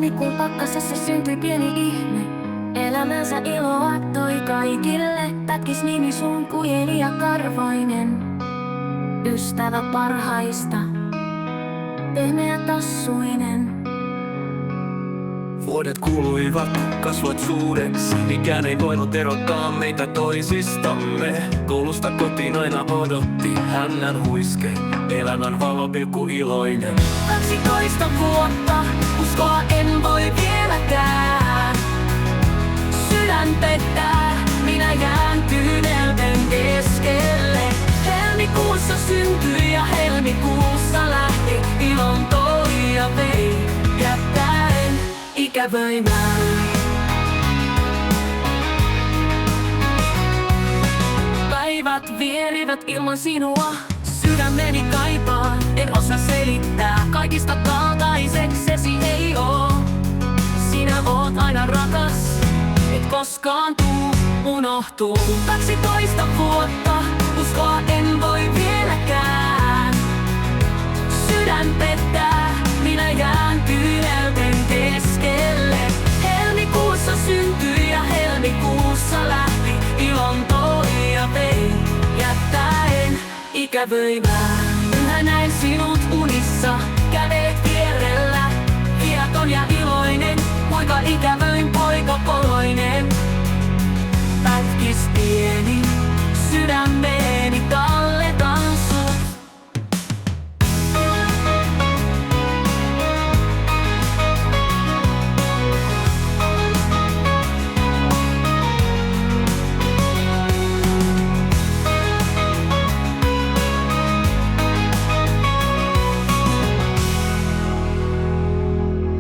Helmikuun pakkasessa syntyi pieni ihme. Elämänsä iloa toi kaikille. Pätkis nimi sun kuin Elia Karvainen. Ystävä parhaista, pehmeä tassuinen. Vuodet kuluivat, kasvoit suureksi. Mikään ei voinut erottaa meitä toisistamme. Koulusta kotiin aina odotti hännän huiskein. Elämän valopilkku iloinen. 12 vuotta, uskoa en voi vieläkään. Sydän pettää, minä jään kyynelten keskelle. Helmikuussa syntyi ja helmikuussa lähti. Ilon toi ja vei, jättäen ikävöimään. Päivät vierivät ilman sinua. Sydämeni kaipaa, en osaa selittää. Kaikista kaltaiseksesi ei oo. Sinä oot aina rakas, et koskaan tuu unohtuu. 12 vuotta, uskoa en voi vieläkään. Sydän pettää, minä jään kyynelten keskelle. Helmikuussa syntyi ja helmikuussa lähti. Ilon toi ja vei, jättäen ikävöimään. Yhä näen sinut unissa, kävelet vierellä. Viaton ja iloinen, kuinka ikävöin poika poloinen. Pätkis pieni, sydämeeni talletan sut.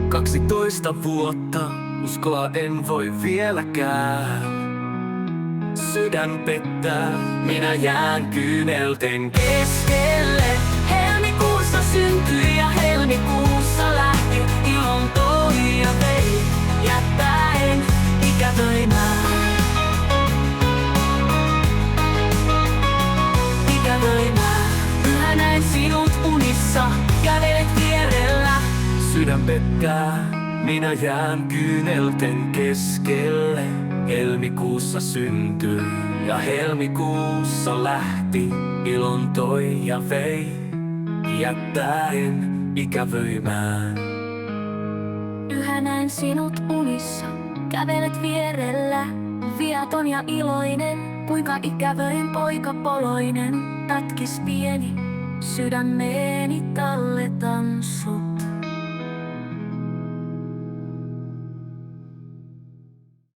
Kaksitoista vuotta, uskoa en voi vieläkään. Sydän pettää, minä jään kyynelten Keskelle helmikuussa syntyi ja helmikuussa lähti. Ilon toi ja vei, jättäen ikävöimään. Ikävöimään. Yhä näen sinut unissa, kävelet vierellä. Sydän pettää, minä jään kyynelten keskelle. Helmikuussa syntyi ja helmikuussa lähti. Ilon toi ja vei, jättäen ikävöimään. Yhä näen sinut unissa, kävelet vierellä. Viaton ja iloinen, kuinka ikävöin poika poloinen. Pätkis pieni, sydämeeni talletan sut.